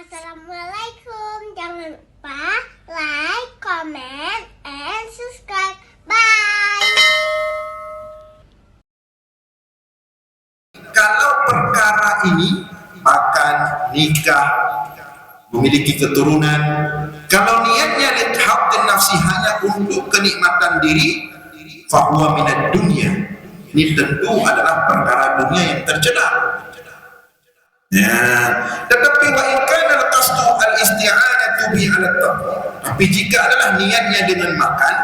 Assalamualaikum. Jangan lupa like, comment, and subscribe. Bye. Kalau perkara ini makan, nikah, memiliki keturunan, kalau niatnya lidhaqin nafsi hanya untuk kenikmatan diri, fahuwa minad dunya, ini tentu adalah perkara dunia yang tercela. Ya, tetapi wa in kana al-qasdu al-isti'anatu bi 'ala taqwa. Tapi jika adalah niatnya dengan makan,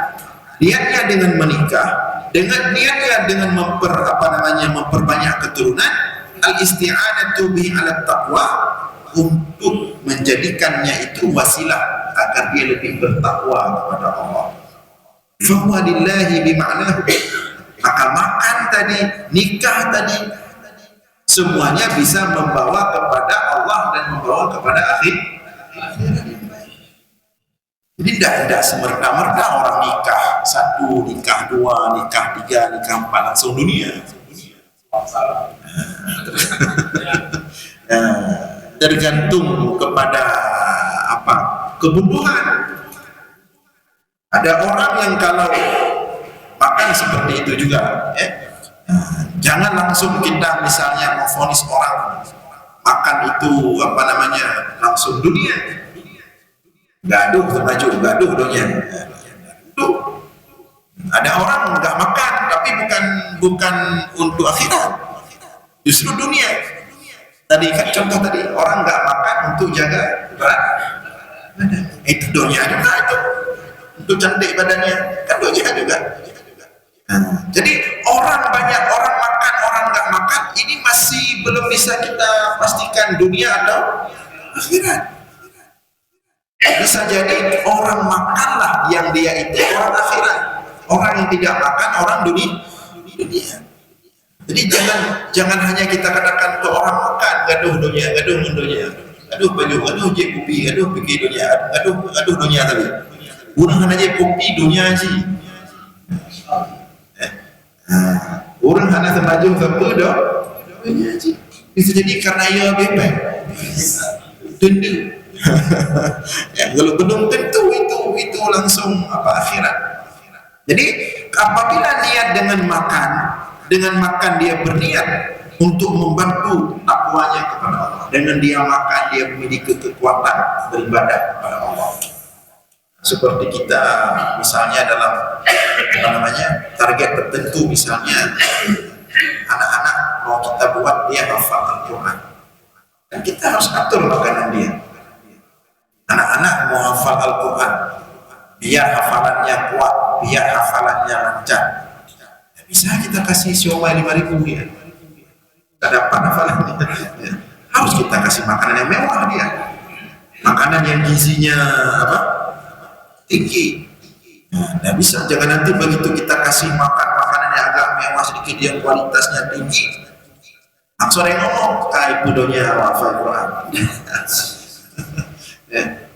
niatnya dengan menikah, dengan niatnya dengan memperbanyak keturunan, al-isti'anatu bi 'ala taqwa, untuk menjadikannya itu wasilah agar dia lebih bertakwa kepada Allah. Fa huwa lillahi bi ma'nahu. Maka makan tadi, nikah tadi, semuanya bisa membawa kepada Allah dan membawa kepada akhir. Jadi tidak semerta-merta orang nikah satu, nikah dua, nikah tiga, nikah empat langsung dunia. Tergantung kepada apa kebutuhan. Ada orang yang kalau makan seperti itu juga, jangan langsung kita misalnya memvonis orang makan itu langsung dunia, gaduh termaju, gaduh dunia. Ada orang nggak makan tapi bukan untuk akhirat, justru dunia. Tadi kan contoh tadi orang nggak makan untuk jaga badan, itu dunia juga, itu untuk cantik badannya kan dunia juga. Jadi banyak orang makan, orang nggak makan, ini masih belum bisa kita pastikan dunia atau akhirat. Bisa jadi orang makanlah yang dia itu orang akhirat, orang yang tidak makan orang dunia. Jadi jangan hanya kita katakan ke orang makan gaduh dunia, gaduh baju, gaduh je kopi, gaduh pergi dunia, gaduh dunia tadi. Orang aja kopi dunia aja. Orang hanya semaju apa dah? Bisa jadi karena ia bebek. Tentu. Kalau belum tentu itu langsung akhirat. Jadi apabila niat dengan makan dia berniat untuk membantu takwanya kepada Allah. Dengan dia makan dia memiliki kekuatan beribadah kepada Allah. Seperti kita misalnya dalam target tertentu, misalnya anak-anak mau kita buat dia hafal Al-Quran, dan kita harus atur makanan dia. Anak-anak mau hafal Al-Quran, biar hafalannya kuat, biar hafalannya lancar, ya bisa kita kasih siomay 5.000 dia, tak dapat hafalannya. Harus kita kasih makanan yang mewah dia, makanan yang gizinya tinggi. Nah, bisa jangan nanti begitu kita kasih makan makanan yang agak mewah sedikit yang kualitasnya tinggi, langsung yang ngomong ibu donya hafal Quran.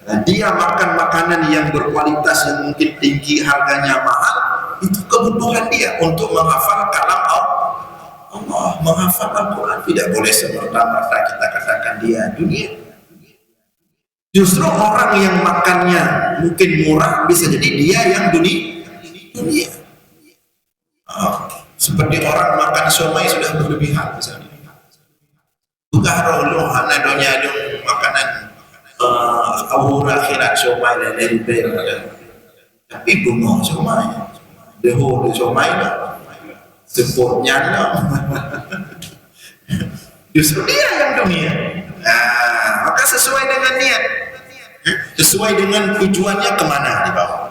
Nah, dia makan makanan yang berkualitas yang mungkin tinggi, harganya mahal, itu kebutuhan dia untuk menghafal kalam Allah, menghafal Al-Quran. Tidak boleh semerta-merta kita katakan dia dunia. Justru orang yang makannya mungkin murah, bisa jadi dia yang dunia. Seperti orang makan somai sudah berlebihan misalnya. Bukan roh hana donya dong makanan aura akhirat somai dan lebih. Tapi bunga somai, deho somai lah, sepurnya lah. Justru dia yang dunia. Maka sesuai dengan niat, sesuai dengan tujuannya kemana dibawa.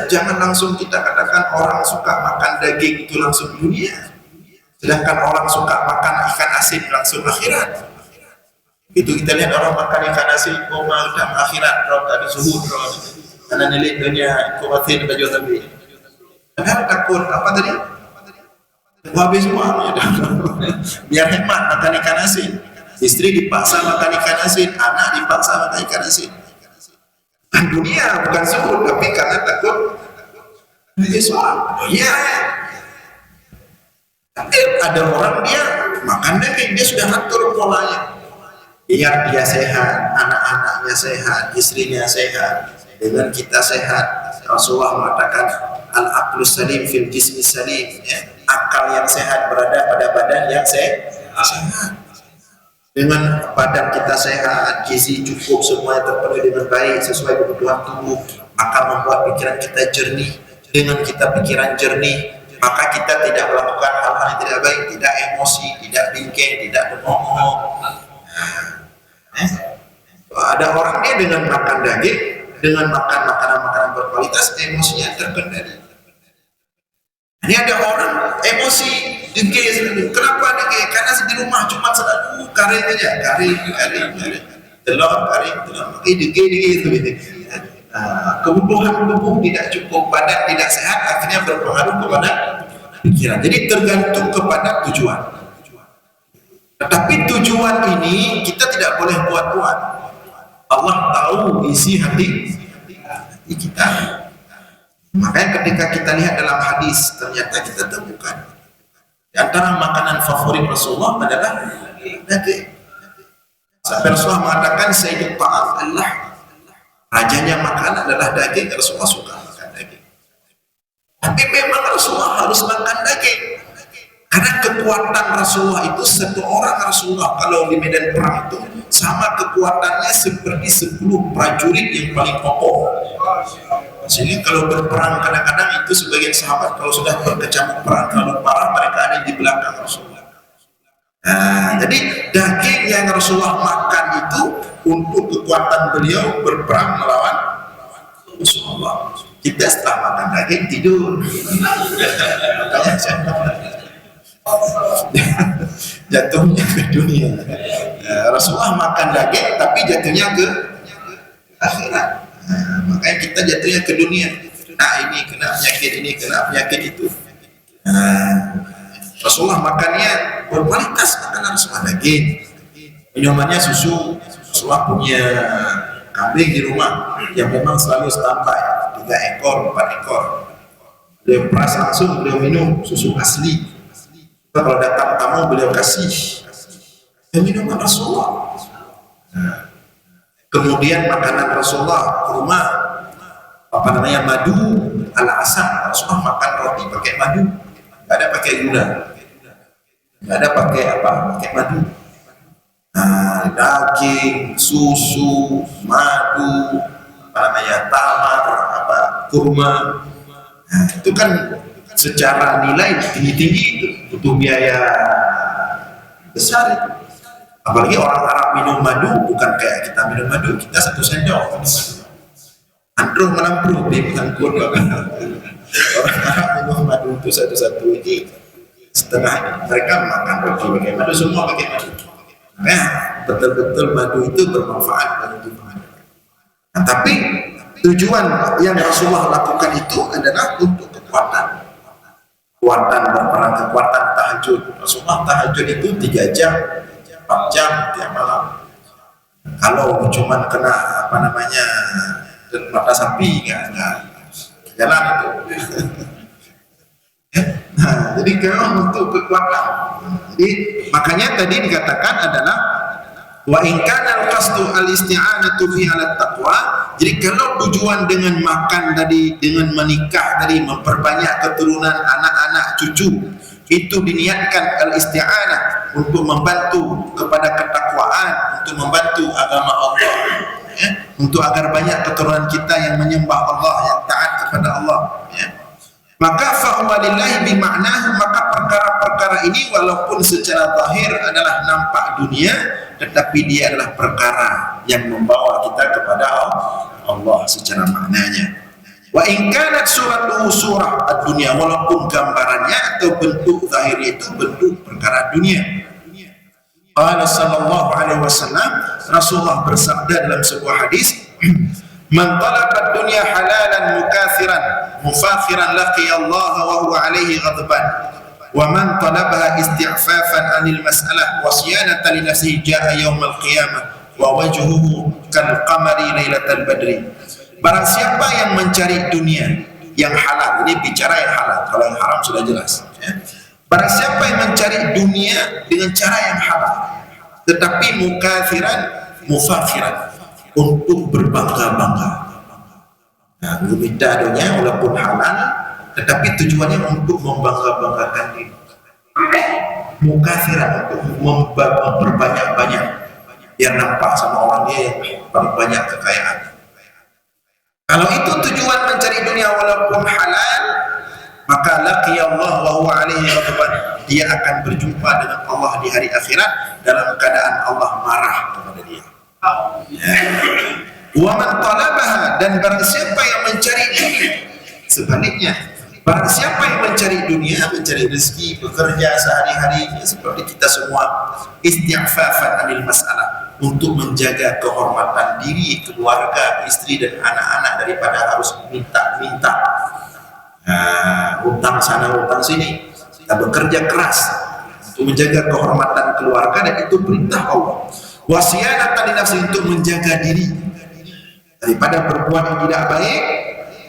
Jangan langsung kita katakan orang suka makan daging itu langsung dunia, sedangkan orang suka makan ikan asin langsung akhirat. Itu kita lihat orang makan ikan asin koma dalam akhirat, roh tadi suhud, karena nilai dunia kuatin baju tapi. Padahal takut apa tadi? Habis semua, biar hemat makan ikan asin. Istri dipaksa makan ikan asin, anak dipaksa makan ikan asin. Dunia bukan suhud, tapi karena takut jadi semua. Ya. Tapi ada orang dia makan daging, dia sudah atur polanya. biar dia sehat, anak-anaknya sehat, istrinya sehat, dengan kita sehat. Rasulullah mengatakan al-aqlus salim fil jismi salim, ya. Akal yang sehat berada pada badan yang sehat. Dengan badan kita sehat, gizi cukup, semuanya terpenuhi dengan baik sesuai kebutuhan tubuh, maka membuat pikiran kita jernih. Dengan kita pikiran jernih, maka kita tidak melakukan hal-hal yang tidak baik, tidak emosi, tidak bingkai, tidak bengong. Ada orang dia dengan makan daging, dengan makan makanan-makanan berkualitas, emosinya terkendali. Ini ada orang emosi dengki. Kenapa dengki? Karena di rumah cuma selalu kari aja, kari, telur, makanya dengki itu. Kebutuhan tubuh tidak cukup, badan tidak sehat, akhirnya berpengaruh kepada pikiran. Jadi tergantung kepada tujuan. Tetapi tujuan ini kita tidak boleh buat-buat. Allah tahu isi hati kita. Makanya ketika kita lihat dalam hadis, ternyata kita temukan di antara makanan favorit Rasulullah adalah daging. Sampai Rasulullah mengatakan sayyidul ta'am adalah rajanya makanan adalah daging. Rasulullah suka makan daging. Tapi memang Rasulullah harus makan daging. Karena kekuatan Rasulullah itu, satu orang Rasulullah kalau di medan perang itu sama kekuatannya seperti 10 prajurit yang paling kokoh. Sehingga kalau berperang kadang-kadang itu sebagian sahabat kalau sudah berkecamuk perang terlalu parah, mereka ada di belakang Rasulullah. Jadi daging yang Rasulullah makan itu untuk kekuatan beliau berperang melawan Rasulullah. Kita setelah makan daging tidur. Makanya jatuhnya ke dunia. Rasulullah makan daging tapi jatuhnya ke akhirat. Makanya kita jatuhnya ke dunia. Nah ini kena penyakit ini, kena penyakit itu. Rasulullah makannya berkualitas, makanan Rasulullah daging, minumannya susu. Rasulullah punya kambing di rumah yang memang selalu standby 3 ekor, 4 ekor. Beliau peras langsung, beliau minum susu asli. Kalau datang tamu beliau kasih minuman Rasulullah. Kemudian makanan Rasulullah kurma, madu ala asam. Rasulullah makan roti pakai madu, nggak ada pakai gula, nggak ada pakai pakai madu. Daging, susu, madu, tamar, kurma. Itu kan secara nilai tinggi-tinggi, itu butuh biaya besar itu. Apalagi orang Arab minum madu bukan kayak kita minum madu, kita 1 sendok. Andro menampru di pengangkut. Orang Arab minum madu itu satu-satu ini setengah. Mereka makan roti pakai madu, semua pakai madu. Nah, betul-betul madu itu bermanfaat bagi tubuh. Nah, tapi tujuan yang Rasulullah lakukan itu adalah untuk kekuatan berperang, kekuatan tahajud. Rasulullah tahajud itu 3 jam, 4 jam tiap malam. Kalau cuma kena mata sapi nggak jalan itu. Nah, jadi kalau untuk kekuatan, jadi makanya tadi dikatakan adalah wa in kana al-qasdu al-isti'anatu fi ala taqwa. Jadi kalau tujuan dengan makan tadi, dengan menikah tadi, memperbanyak keturunan anak-anak cucu, itu diniatkan al-isti'anah untuk membantu kepada ketakwaan, untuk membantu agama Allah, ya? Untuk agar banyak keturunan kita yang menyembah Allah, yang taat kepada Allah, ya? Maka fahuwa lillahi bima'nahu, maka perkara-perkara ini walaupun secara zahir adalah nampak dunia, tetapi dia adalah perkara yang membawa kita kepada Allah secara maknanya. Wa in kanat suratuhu surah ad-dunya, walaupun gambarannya atau bentuk zahirnya itu bentuk perkara dunia. Qala sallallahu alaihi wasallam, Rasulullah bersabda dalam sebuah hadis, man talaba dunya halalan mufakhiran laqiya Allah wa huwa alaihi ghadban, wa man talabaha isti'fafan anil mas'alah wa siyanatan li nafsihi jaa yaumal qiyamah wa wajhuhu kal qamari lailatal badri. Barang siapa yang mencari dunia yang halal, ini bicara yang halal, kalau yang haram sudah jelas, ya. Barang siapa yang mencari dunia dengan cara yang halal, tetapi mufakhiran, untuk berbangga-bangga. Nah, meminta dunia walaupun halal, tetapi tujuannya untuk membangga-banggakan diri. Mukathiran, untuk memperbanyak-banyak, biar nampak sama orang dia yang paling banyak kekayaan. Kalau itu tujuan mencari dunia walaupun halal, maka laqiyallah wa huwa alaihi ghadban, dia akan berjumpa dengan Allah di hari akhirat dalam keadaan Allah marah kepada dia. Wa man talabaha, dan barang siapa yang mencari dunia, sebaliknya, barang siapa yang mencari dunia, mencari rezeki, bekerja sehari-hari seperti kita semua, istighfafan anil masalah, untuk menjaga kehormatan diri, keluarga, istri dan anak-anak daripada harus minta-minta, utang sana utang sini. Kita bekerja keras untuk menjaga kehormatan keluarga, dan itu perintah Allah. Wasiyanatan li nafsi, untuk menjaga diri daripada berbuat yang tidak baik,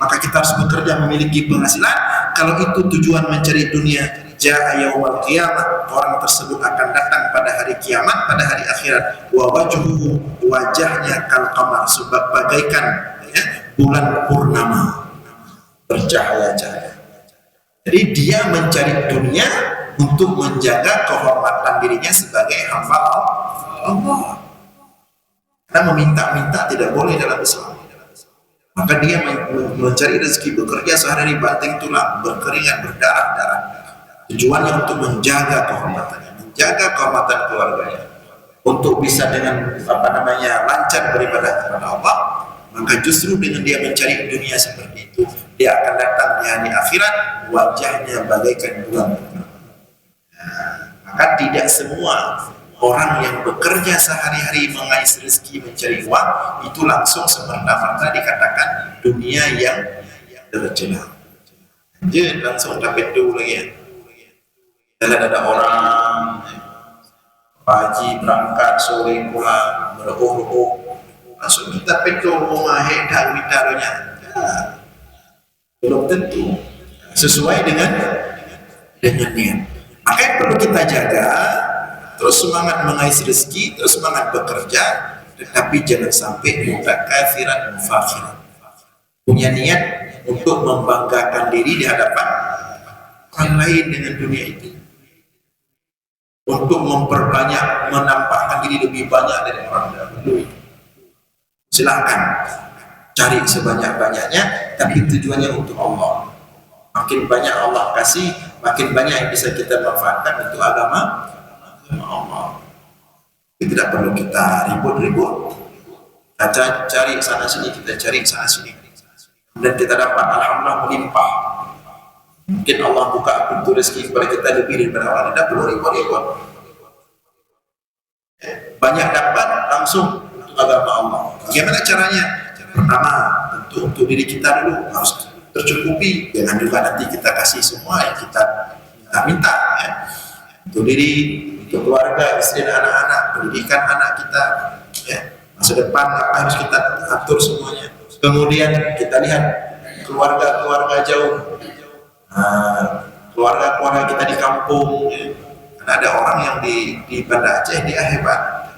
maka kita harus bekerja memiliki penghasilan. Kalau itu tujuan mencari dunia, jaa yaumul qiyamah, orang tersebut akan datang pada hari kiamat, pada hari akhirat, wa wajhuhu, wajahnya kal qamar, sebab bagaikan bulan purnama, bercahaya-cahaya. Jadi dia mencari dunia untuk menjaga kehormatan dirinya sebagai hamba Allah. Karena meminta-minta tidak boleh dalam Islam. Maka dia mencari rezeki, bekerja sehari-hari banting tulang, berkeringat, berdarah-darah. Tujuannya untuk menjaga kehormatannya, menjaga kehormatan keluarganya, untuk bisa dengan lancar beribadah kepada Allah. Maka justru dengan dia mencari dunia seperti itu, dia akan datang di hari akhirat, wajahnya bagaikan bulan. Maka tidak semua orang yang bekerja sehari-hari mengais rezeki, mencari uang, itu langsung semerta-merta dikatakan dunia yang tercela. Dia langsung dapat itu lagi. Dan ada orang pagi berangkat, sore pulang, merogoh-rogoh, langsung kita petu rumah hektar mitarnya. Belum tentu sesuai dengan niat. Maka yang perlu kita jaga, terus semangat mengais rezeki, terus semangat bekerja, tetapi jangan sampai mukathiran mufakhiran, punya niat untuk membanggakan diri di hadapan orang lain dengan dunia itu, untuk memperbanyak, menampakkan diri lebih banyak dari orang dahulu. Silakan cari sebanyak-banyaknya, tapi tujuannya untuk Allah. Makin banyak Allah kasih, makin banyak yang bisa kita manfaatkan untuk agama Allah. Tidak perlu kita ribut-ribut. Kita cari sana sini, kita cari sana sini, dan kita dapat alhamdulillah melimpah. Mungkin Allah buka pintu rezeki kepada kita lebih daripada orang. Tidak perlu ribut-ribut. Banyak dapat langsung untuk agama Allah. Bagaimana caranya? Pertama, untuk diri kita dulu harus tercukupi. Jangan juga nanti kita kasih semua yang kita minta. Untuk diri, untuk keluarga, istri dan anak-anak, pendidikan anak kita, masa depan apa harus kita atur semuanya. Kemudian kita lihat keluarga-keluarga jauh, keluarga-keluarga kita di kampung. Karena ada orang yang di Banda Aceh, dia hebat,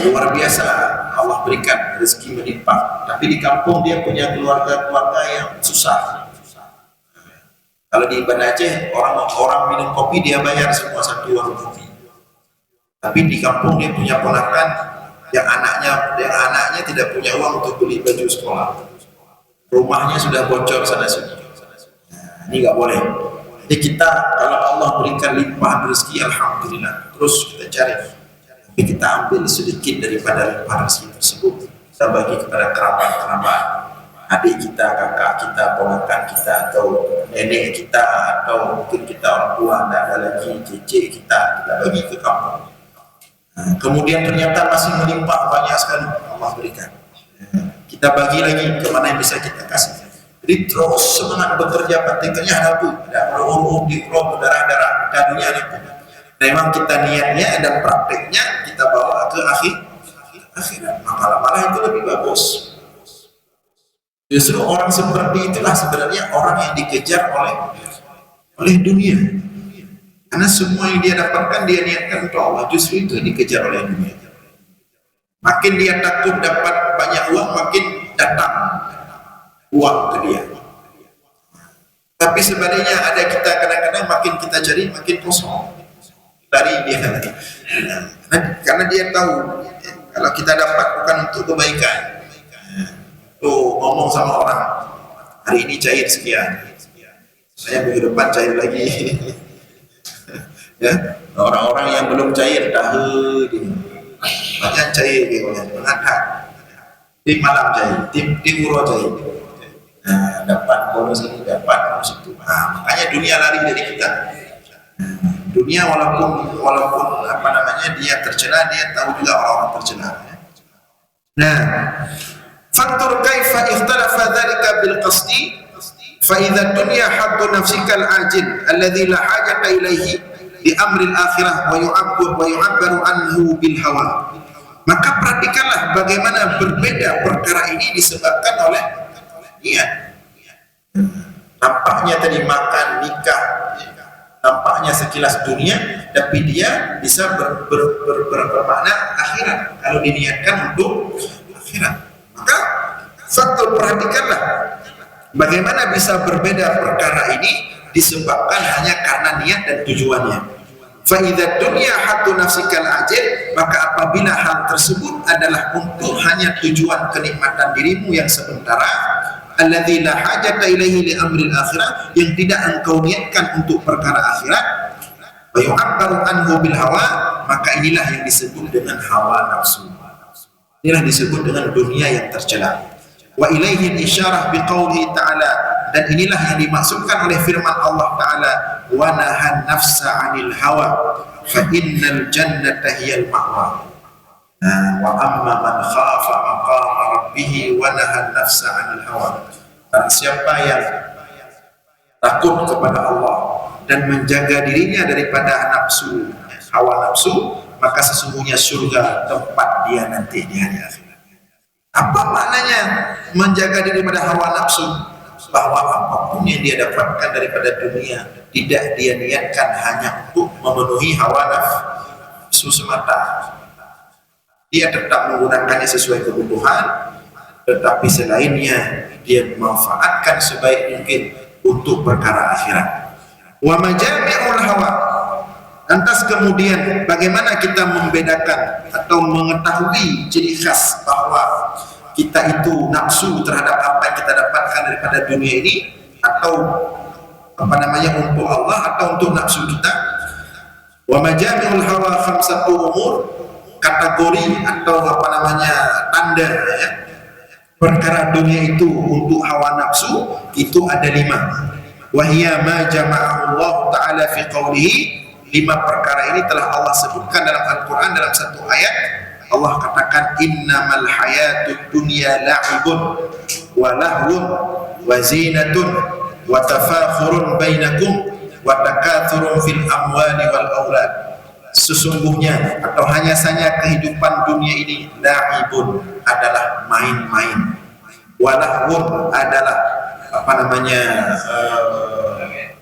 luar biasa, Allah berikan rezeki melimpah, tapi di kampung dia punya keluarga-keluarga yang susah. Kalau di Banda Aceh, orang minum kopi dia bayar semua satu warung kopi. Tapi di kampung dia punya ponakan yang anaknya tidak punya uang untuk beli baju sekolah. Rumahnya sudah bocor sana sini. Ini nggak boleh. Jadi kita, kalau Allah berikan limpahan rezeki, alhamdulillah, terus kita cari. Tapi kita ambil sedikit daripada limpahan rezeki tersebut, kita bagi kepada kerabat-kerabat, adik kita, kakak kita, ponakan kita, atau nenek kita, atau mungkin kita orang tua, tidak ada lagi cece kita bagi ke kampung. Kemudian ternyata masih melimpah banyak sekali Allah berikan. Kita bagi lagi kemana yang bisa kita kasih. Jadi terus semangat bekerja, pentingnya hadapi, tidak perlu di berdarah-darah, dunia itu. Memang kita niatnya dan prakteknya kita bawa ke akhirat, malah itu lebih bagus. Justru orang seperti itulah sebenarnya orang yang dikejar oleh dunia. Karena semua yang dia dapatkan dia niatkan untuk Allah, justru itu yang dikejar oleh dunia. Makin dia takut dapat banyak uang, makin datang uang ke dia. Tapi sebaliknya ada kita kadang-kadang makin kita cari makin kosong, lari dia. Karena dia tahu kalau kita dapat bukan untuk kebaikan. Tuh ngomong sama orang, hari ini cair sekian, saya minggu depan cair lagi. Ya, orang-orang yang belum cair dah banyak cair dia mengangkat. Tim malam cair, tim uro cair. Nah, dapat bonus ini, dapat bonus itu. Nah, makanya dunia lari dari kita. Dunia walaupun apa namanya dia tercela, dia tahu juga orang-orang tercela. Nah, faktor kaifa ikhtalafa dzalika bil qasdi fa idza dunya haddu nafsikal ajil alladhi la hajata ilaihi di amril akhirah wa yu'abbaru anhu bil hawa. Maka perhatikanlah bagaimana berbeda perkara ini disebabkan oleh niat. Nampaknya tadi makan, nikah, nampaknya sekilas dunia, tapi dia bisa bermakna akhirat kalau diniatkan untuk akhirat. Maka faktor perhatikanlah bagaimana bisa berbeda perkara ini disebabkan hanya karena niat dan tujuannya. Fa idza dunya haqqu nafsikal ajil, maka apabila hal tersebut adalah untuk hanya tujuan kenikmatan dirimu yang sementara, alladzi la hajata ilaihi li amril akhirah, yang tidak engkau niatkan untuk perkara akhirat, wa yu'abbaru anhu bil hawa, maka inilah yang disebut dengan hawa nafsu. Inilah disebut dengan dunia yang tercela. Wa ilaihi isyarah biqaulihi ta'ala, dan inilah yang dimaksudkan oleh firman Allah Ta'ala, wa nahan nafsa 'anil hawa fa innal jannata hiyal ma'wa. Wa amma man khafa maqama rabbih wa nahan nafsa 'anil hawa. Dan siapa yang takut kepada Allah dan menjaga dirinya daripada nafsu, hawa nafsu, maka sesungguhnya surga tempat dia nanti di hari akhirat. Apa maknanya menjaga diri pada hawa nafsu? Bahwa apapun yang dia dapatkan daripada dunia tidak dia niatkan hanya untuk memenuhi hawa nafsu semata. Dia tetap menggunakannya sesuai kebutuhan, tetapi selainnya dia memanfaatkan sebaik mungkin untuk perkara akhirat. Wa majami'ul hawa. Lantas kemudian bagaimana kita membedakan atau mengetahui ciri khas bahwa kita itu nafsu terhadap apa yang kita dapatkan daripada dunia ini, atau apa namanya untuk Allah atau untuk nafsu kita. Wa majami'ul hawa khamsatu umur, kategori atau apa namanya tanda ya, perkara dunia itu untuk hawa nafsu itu ada 5. Wa hiya ma jama'ahu Allah Ta'ala fi qawlihi. 5 perkara ini telah Allah sebutkan dalam Al-Quran dalam satu ayat. Allah katakan innamal hayatud dunya la'ibun wa lahwun wa zinatun wa tafakhurun bainakum wa takathurun fil amwali wal aulad. Sesungguhnya atau hanya saja kehidupan dunia ini la'ibun adalah main-main, wa lahwun adalah apa namanya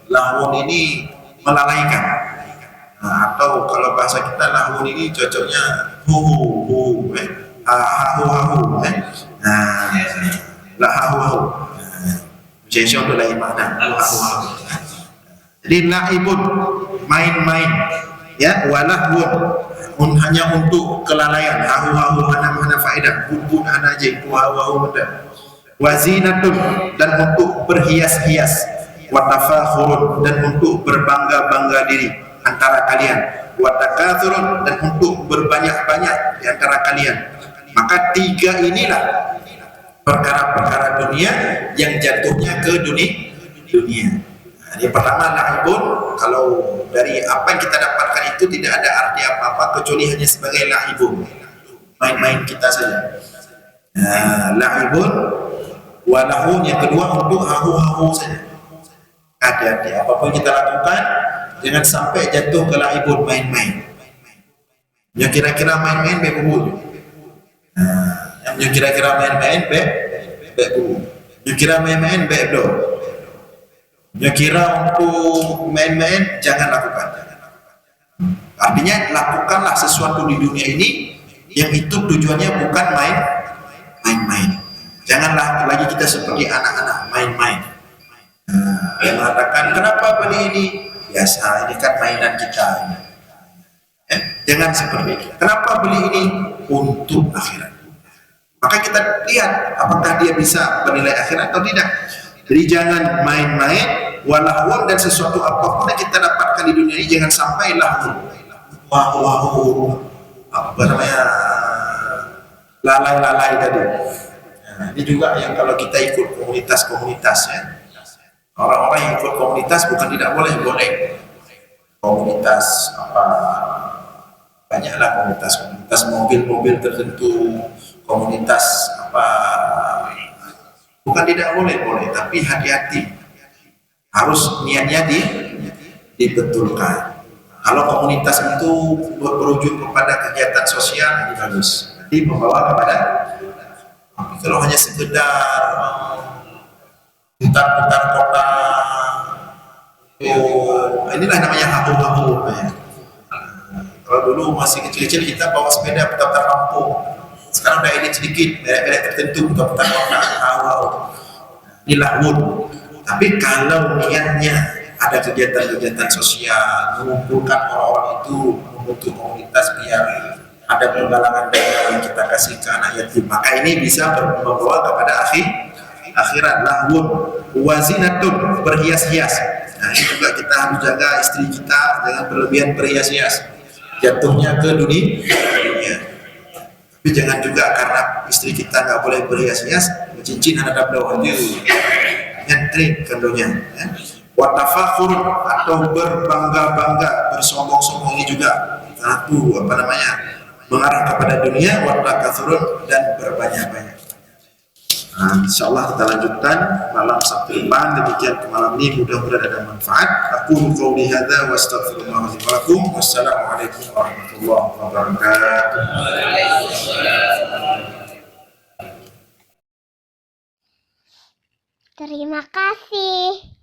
lahwun ini melalaikan. Nah, atau kalau bahasa kita lahun ini cocoknya hu hahu nah lahu jadi untuk lain makna hahu. Jadi laibun main-main ya, walahun hanya untuk kelalaian, hahu hana faedah, bubun hana je hahu mudah, wazinatun dan untuk berhias-hias, watafakhurun dan untuk berbangga-bangga diri antara kalian, wa takatsurun dan untuk berbanyak-banyak di antara kalian. Maka 3 inilah perkara-perkara dunia yang jatuhnya ke dunia. Nah, yang pertama la'ibun, kalau dari apa yang kita dapatkan itu tidak ada arti apa-apa kecuali hanya sebagai la'ibun, main-main kita saja. Nah, la'ibun wa lahun yang kedua untuk hahu-hahu saja. Hati-hati apapun kita lakukan jangan sampai jatuh ke laibun, main-main. Yang kira-kira main-main bebubul. Yang kira-kira main-main bebubul. Yang kira main-main bebdo. Yang kira untuk main-main jangan lakukan. Makanya lakukanlah sesuatu di dunia ini yang itu tujuannya bukan main-main. Janganlah lagi kita seperti anak-anak main-main. Yang mengatakan kenapa beli ini? Biasa, ini kan mainan kita. Jangan seperti itu. Kenapa beli ini? Untuk akhirat. Maka kita lihat apakah dia bisa bernilai akhirat atau tidak. Jadi jangan main-main, walahun, dan sesuatu apapun yang kita dapatkan di dunia ini jangan sampai lahun, apa namanya, lalai-lalai tadi. Nah, ini juga yang kalau kita ikut komunitas-komunitas ya, orang-orang yang ikut komunitas bukan tidak boleh komunitas apa, banyaklah komunitas mobil-mobil tertentu, komunitas apa, bukan tidak boleh, tapi hati-hati, harus niatnya dibetulkan. Kalau komunitas itu berujung kepada kegiatan sosial, ini bagus, nanti membawa kepada. Tapi kalau hanya sekedar putar-putar kota, inilah namanya habu-habu ya. Kalau dulu masih kecil-kecil kita bawa sepeda putar-putar kampung, sekarang udah elit sedikit, merek-merek tertentu putar-putar kota, ini lahun. Tapi kalau niatnya ada kegiatan-kegiatan sosial, mengumpulkan orang-orang itu, membentuk komunitas biar ada penggalangan dana yang kita kasih ke anak yatim, maka ini bisa membawa kepada akhirat. Lahun wazinatun, berhias-hias. Nah ini juga kita harus jaga istri kita jangan berlebihan berhias-hias, jatuhnya ke dunia. Tapi jangan juga karena istri kita nggak boleh berhias-hias, cincin ada bawah itu nyentrik kendonya ya. Watafakur, atau berbangga-bangga, bersombong-sombong, ini juga satu apa namanya, mengarah kepada dunia. Watakathurun, dan berbanyak-banyak. Nah, insyaallah kita lanjutkan malam Sabtu depan. Demikian ke malam ini, mudah-mudahan ada manfaat. Aku qouli hadza wa astaghfirullah li wa lakum. Wassalamualaikum warahmatullahi wabarakatuh. Terima kasih.